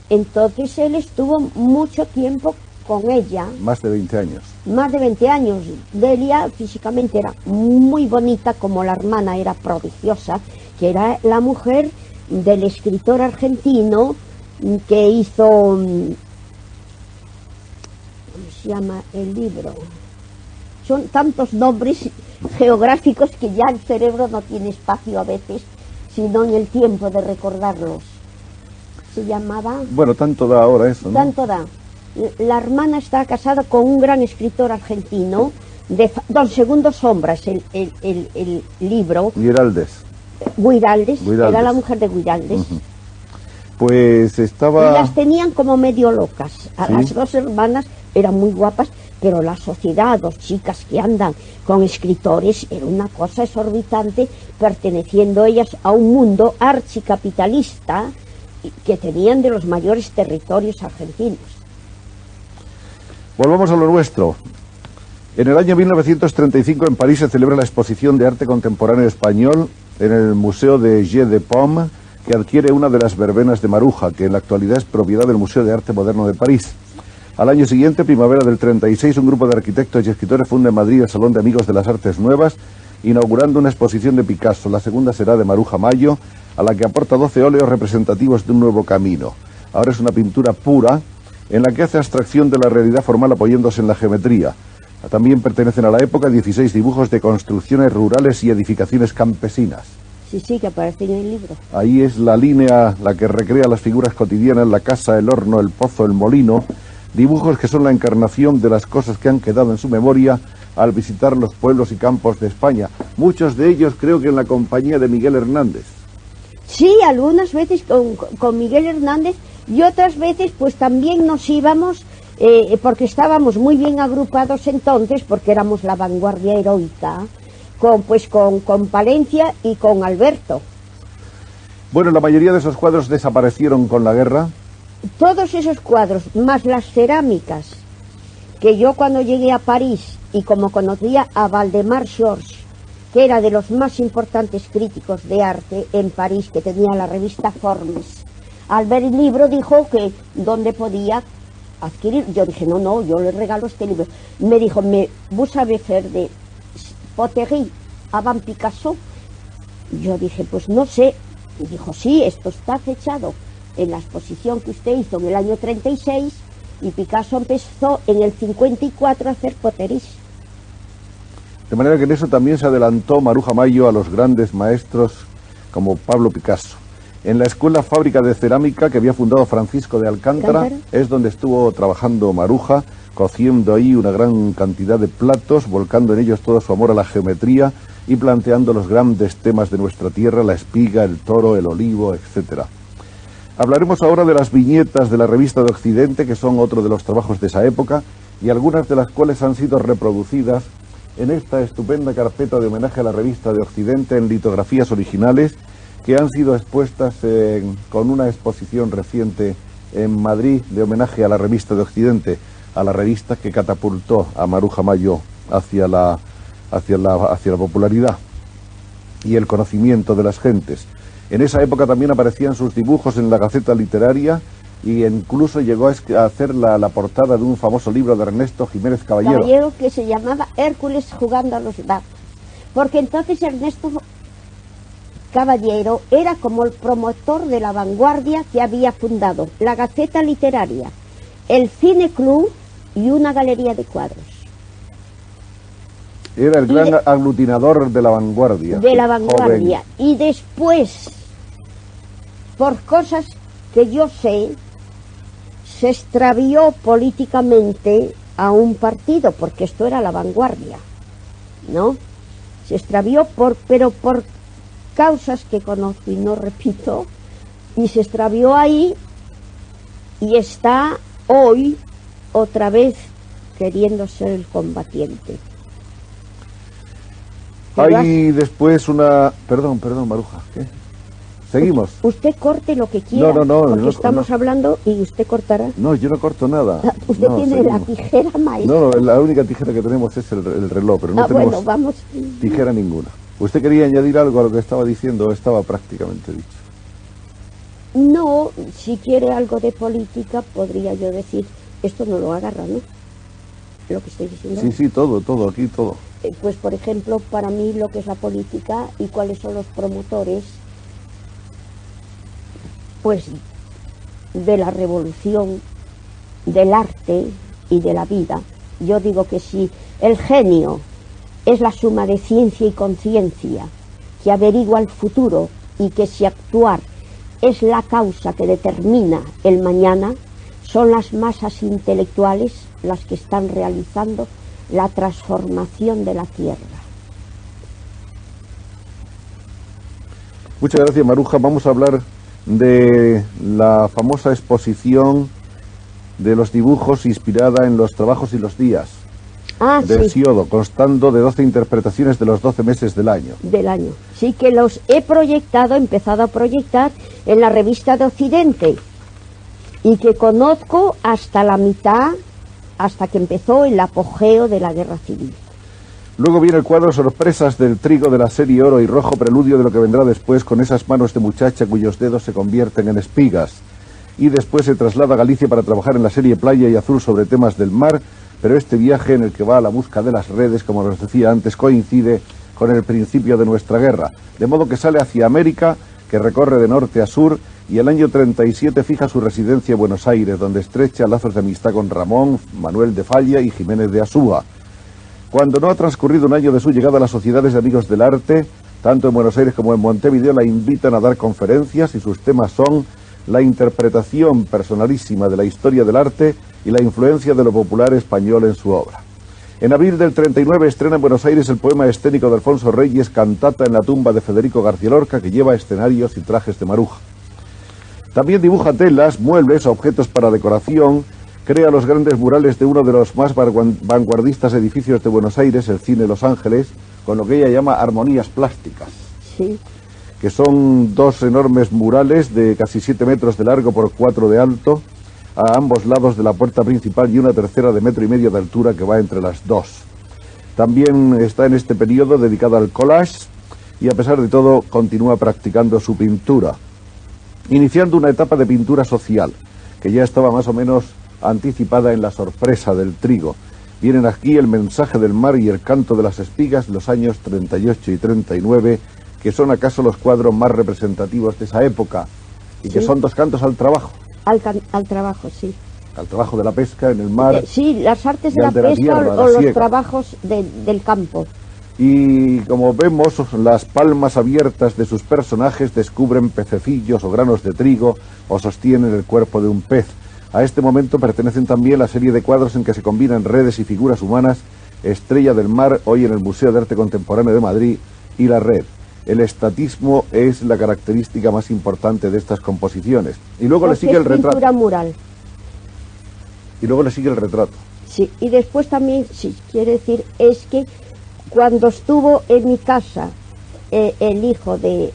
entonces él estuvo mucho tiempo con ella. Más de 20 años. Más de 20 años. Delia físicamente era muy bonita, como la hermana era prodigiosa, que era la mujer del escritor argentino que hizo, ¿cómo se llama el libro? Son tantos nombres geográficos que ya el cerebro no tiene espacio a veces, sino en el tiempo de recordarlos. Se llamaba... Bueno, tanto da ahora eso, ¿no? Tanto da. La hermana está casada con un gran escritor argentino, Don Segundo Sombras, el libro. Guiraldes. Guiraldes, era la mujer de Guiraldes. Pues estaba... Y las tenían como medio locas. A las dos hermanas eran muy guapas, pero la sociedad, dos chicas que andan con escritores, era una cosa exorbitante, perteneciendo ellas a un mundo archicapitalista que tenían de los mayores territorios argentinos. Volvamos a lo nuestro. En el año 1935 en París se celebra la exposición de arte contemporáneo español en el Museo de Jeux de Paume, que adquiere una de las verbenas de Maruja, que en la actualidad es propiedad del Museo de Arte Moderno de París. Al año siguiente, primavera del 36, un grupo de arquitectos y escritores funda en Madrid el Salón de Amigos de las Artes Nuevas, inaugurando una exposición de Picasso. La segunda será de Maruja Mayo, a la que aporta 12 óleos representativos de un nuevo camino. Ahora es una pintura pura, en la que hace abstracción de la realidad formal apoyándose en la geometría. También pertenecen a la época 16 dibujos de construcciones rurales y edificaciones campesinas. Sí, que aparecen en el libro. Ahí es la línea la que recrea las figuras cotidianas, la casa, el horno, el pozo, el molino, dibujos que son la encarnación de las cosas que han quedado en su memoria al visitar los pueblos y campos de España. Muchos de ellos creo que en la compañía de Miguel Hernández. Sí, algunas veces con Miguel Hernández y otras veces pues también nos íbamos, porque estábamos muy bien agrupados entonces, porque éramos la vanguardia heroica, con Palencia y con Alberto. Bueno, la mayoría de esos cuadros desaparecieron con la guerra. Todos esos cuadros, más las cerámicas, que yo cuando llegué a París y como conocía a Valdemar Georges, que era de los más importantes críticos de arte en París, que tenía la revista Formes, al ver el libro dijo que dónde podía adquirir. Yo dije, no, yo le regalo este libro. Me dijo, ¿vous savez faire de poterie avant Picasso? Yo dije, pues no sé. Y dijo, sí, esto está fechado en la exposición que usted hizo en el año 36 y Picasso empezó en el 54 a hacer poteries. De manera que en eso también se adelantó Maruja Mayo a los grandes maestros como Pablo Picasso. En la escuela fábrica de cerámica que había fundado Francisco de Alcántara es donde estuvo trabajando Maruja, cociendo ahí una gran cantidad de platos, volcando en ellos todo su amor a la geometría y planteando los grandes temas de nuestra tierra, la espiga, el toro, el olivo, etcétera. Hablaremos ahora de las viñetas de la Revista de Occidente, que son otro de los trabajos de esa época, y algunas de las cuales han sido reproducidas en esta estupenda carpeta de homenaje a la Revista de Occidente en litografías originales, que han sido expuestas con una exposición reciente en Madrid de homenaje a la Revista de Occidente, a la revista que catapultó a Maruja Mayo hacia la popularidad y el conocimiento de las gentes. En esa época también aparecían sus dibujos en la Gaceta Literaria y incluso llegó a hacer la portada de un famoso libro de Ernesto Jiménez Caballero. Que se llamaba Hércules jugando a los dados. Porque entonces Ernesto Caballero era como el promotor de la vanguardia que había fundado la Gaceta Literaria, el Cine Club y una galería de cuadros. Era el gran aglutinador de la vanguardia. De la vanguardia. Joven. Y después, por cosas que yo sé, se extravió políticamente a un partido, porque esto era la vanguardia, ¿no? Se extravió pero por causas que conozco y no repito, y se extravió ahí y está hoy otra vez queriendo ser el combatiente. Hay después una... Perdón, Maruja, ¿qué? ¿Seguimos? Usted corte lo que quiera, porque estamos hablando y usted cortará. No, yo no corto nada. Usted tiene seguimos. La tijera maestra. No, la única tijera que tenemos es el reloj, pero no tenemos tijera ninguna. ¿Usted quería añadir algo a lo que estaba diciendo o estaba prácticamente dicho? No, si quiere algo de política, podría yo decir, esto no lo agarra, ¿no? Lo que estoy diciendo. Sí, todo, aquí todo. Pues, por ejemplo, para mí lo que es la política y cuáles son los promotores, pues, de la revolución, del arte y de la vida. Yo digo que si el genio es la suma de ciencia y conciencia que averigua el futuro y que si actuar es la causa que determina el mañana, son las masas intelectuales las que están realizando la transformación de la tierra. Muchas gracias, Maruja. Vamos a hablar de la famosa exposición de los dibujos inspirada en los trabajos y los días de Hesíodo, constando de 12 interpretaciones de los 12 meses del año. Sí, que los he empezado a proyectar en la revista de Occidente, y que conozco hasta la mitad, hasta que empezó el apogeo de la guerra civil. Luego viene el cuadro Sorpresas del trigo de la serie Oro y Rojo, preludio de lo que vendrá después, con esas manos de muchacha cuyos dedos se convierten en espigas. Y después se traslada a Galicia para trabajar en la serie Playa y Azul sobre temas del mar, pero este viaje en el que va a la busca de las redes, como nos decía antes, coincide con el principio de nuestra guerra. De modo que sale hacia América, que recorre de norte a sur, y el año 37 fija su residencia en Buenos Aires, donde estrecha lazos de amistad con Ramón, Manuel de Falla y Jiménez de Asúa. Cuando no ha transcurrido un año de su llegada a las sociedades de amigos del arte, tanto en Buenos Aires como en Montevideo la invitan a dar conferencias, y sus temas son la interpretación personalísima de la historia del arte y la influencia de lo popular español en su obra. En abril del 39 estrena en Buenos Aires el poema escénico de Alfonso Reyes, Cantata en la tumba de Federico García Lorca, que lleva escenarios y trajes de Maruja. También dibuja telas, muebles, objetos para decoración, crea los grandes murales de uno de los más vanguardistas edificios de Buenos Aires, el Cine Los Ángeles, con lo que ella llama armonías plásticas. Sí. Que son dos enormes murales de casi 7 metros de largo por 4 de alto, a ambos lados de la puerta principal, y una tercera de 1,5 metros de altura que va entre las dos. También está en este periodo dedicado al collage, y a pesar de todo continúa practicando su pintura, iniciando una etapa de pintura social, que ya estaba más o menos anticipada en La sorpresa del trigo. Vienen aquí El mensaje del mar y El canto de las espigas, los años 38 y 39, que son acaso los cuadros más representativos de esa época, y que son dos cantos al trabajo. Al trabajo, sí. Al trabajo de la pesca en el mar. Sí, las artes de la pesca o los trabajos del campo. Y como vemos, las palmas abiertas de sus personajes descubren pececillos o granos de trigo, o sostienen el cuerpo de un pez. A este momento pertenecen también la serie de cuadros en que se combinan redes y figuras humanas, Estrella del mar, hoy en el Museo de Arte Contemporáneo de Madrid, y La red. El estatismo es la característica más importante de estas composiciones. Y luego le sigue el retrato. Pintura mural. Y luego le sigue el retrato. Sí, y después también, si quiere decir, es que cuando estuvo en mi casa el hijo del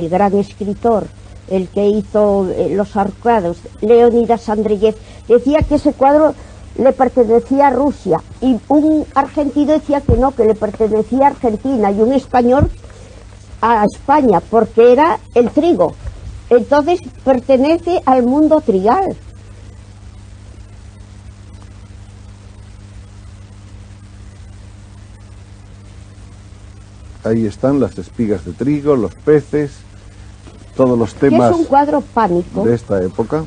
gran escritor, el que hizo Los ahorcados, Leónidas Andreyév, decía que ese cuadro le pertenecía a Rusia, y un argentino decía que no, que le pertenecía a Argentina, y un español a España, porque era el trigo. Entonces pertenece al mundo trigal. Ahí están las espigas de trigo, los peces, todos los temas. Es un cuadro pánico de esta época.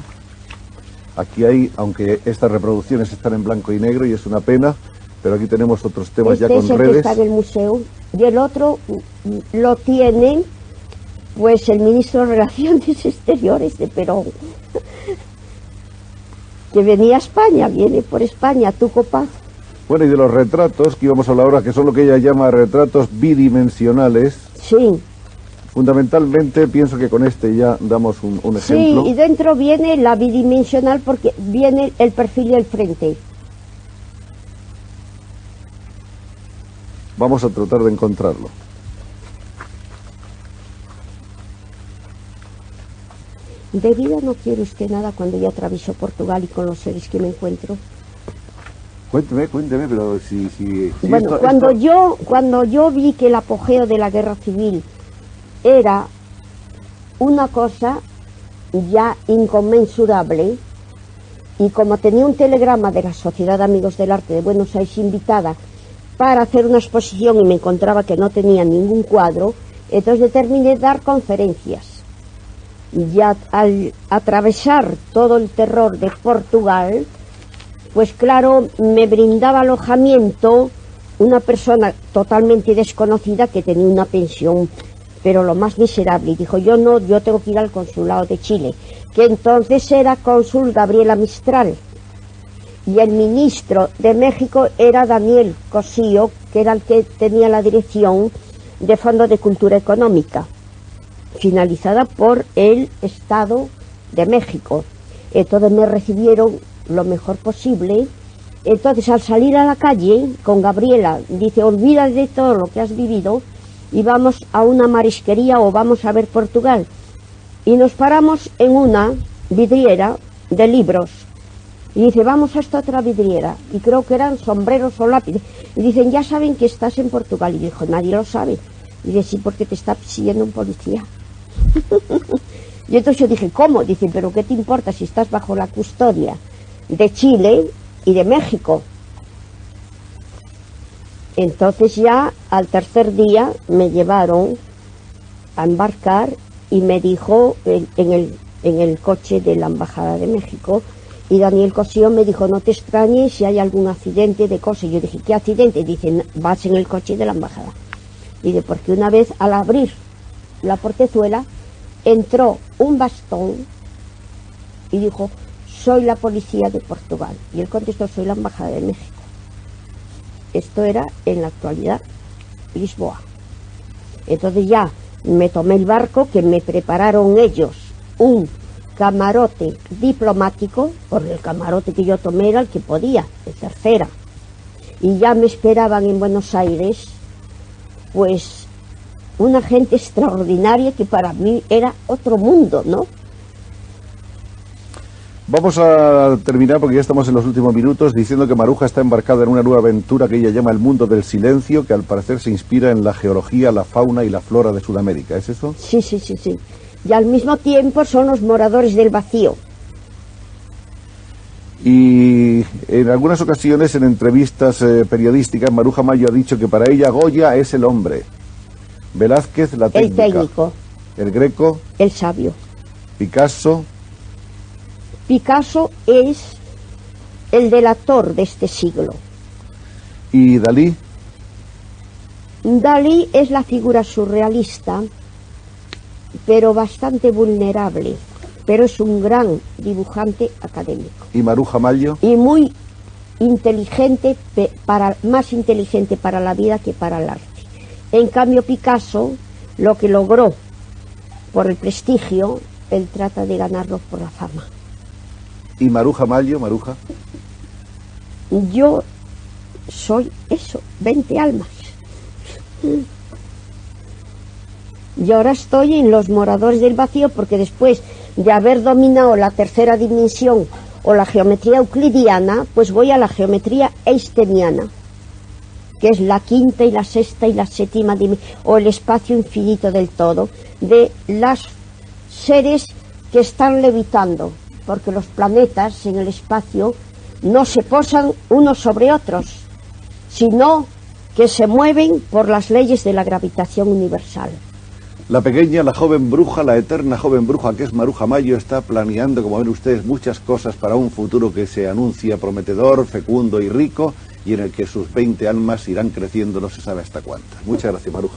Aquí hay, aunque estas reproducciones están en blanco y negro y es una pena, pero aquí tenemos otros temas ya con redes. Este es el que está en el museo, y el otro lo tiene pues el ministro de Relaciones Exteriores de Perón, que venía a España, viene por España, Tuco Paz. Bueno, y de los retratos que íbamos a hablar ahora, que son lo que ella llama retratos bidimensionales. Sí. Fundamentalmente pienso que con este ya damos un ejemplo. Sí, y dentro viene la bidimensional porque viene el perfil del frente. Vamos a tratar de encontrarlo. De vida no quiere usted nada cuando ya atravieso Portugal y con los seres que me encuentro. Cuénteme, pero si bueno, cuando yo vi que el apogeo de la guerra civil era una cosa ya inconmensurable, y como tenía un telegrama de la Sociedad de Amigos del Arte de Buenos Aires invitada para hacer una exposición y me encontraba que no tenía ningún cuadro, entonces determiné dar conferencias. Y ya al atravesar todo el terror de Portugal, pues claro, me brindaba alojamiento una persona totalmente desconocida que tenía una pensión, pero lo más miserable, y dijo, yo tengo que ir al consulado de Chile, que entonces era cónsul Gabriela Mistral, y el ministro de México era Daniel Cosío, que era el que tenía la dirección de Fondo de Cultura Económica, finalizada por el Estado de México. Entonces me recibieron lo mejor posible. Entonces al salir a la calle con Gabriela, dice, olvídate de todo lo que has vivido y vamos a una marisquería o vamos a ver Portugal. Y nos paramos en una vidriera de libros. Y dice, vamos a esta otra vidriera. Y creo que eran sombreros o lápices. Y dicen, ya saben que estás en Portugal. Y dijo, nadie lo sabe. Y dice, sí, porque te está persiguiendo un policía. Y entonces yo dije, ¿cómo? Dice, pero ¿qué te importa si estás bajo la custodia de Chile y de México? Entonces ya al tercer día me llevaron a embarcar y me dijo en el coche de la Embajada de México, y Daniel Cosío me dijo, no te extrañes si hay algún accidente de cosas. Yo dije, ¿qué accidente? Dice, vas en el coche de la Embajada. Y de porque una vez al abrir la portezuela entró un bastón y dijo, soy la policía de Portugal. Y él contestó, soy la Embajada de México. Esto era en la actualidad Lisboa. Entonces ya me tomé el barco, que me prepararon ellos un camarote diplomático, porque el camarote que yo tomé era el que podía, el tercera. Y ya me esperaban en Buenos Aires, pues una gente extraordinaria que para mí era otro mundo, ¿no? Vamos a terminar, porque ya estamos en los últimos minutos, diciendo que Maruja está embarcada en una nueva aventura que ella llama el mundo del silencio, que al parecer se inspira en la geología, la fauna y la flora de Sudamérica. ¿Es eso? Sí. Y al mismo tiempo son los moradores del vacío. Y en algunas ocasiones, en entrevistas periodísticas, Maruja Mayo ha dicho que para ella Goya es el hombre, Velázquez la técnica, el técnico, el Greco, el sabio, Picasso es el delator de este siglo. ¿Y Dalí? Dalí es la figura surrealista, pero bastante vulnerable, pero es un gran dibujante académico. ¿Y Maruja Mayo? Y muy inteligente, más inteligente para la vida que para el arte. En cambio Picasso, lo que logró por el prestigio, él trata de ganarlo por la fama. ¿Y Maruja Mayo, Maruja? Yo soy eso, 20 almas. Y ahora estoy en los moradores del vacío, porque después de haber dominado la tercera dimensión o la geometría euclidiana, pues voy a la geometría einsteiniana, que es la quinta y la sexta y la séptima dimensión, o el espacio infinito del todo, de los seres que están levitando, porque los planetas en el espacio no se posan unos sobre otros, sino que se mueven por las leyes de la gravitación universal. La pequeña, la joven bruja, la eterna joven bruja que es Maruja Mayo, está planeando, como ven ustedes, muchas cosas para un futuro que se anuncia prometedor, fecundo y rico, y en el que sus 20 almas irán creciendo no se sabe hasta cuántas. Muchas gracias, Maruja.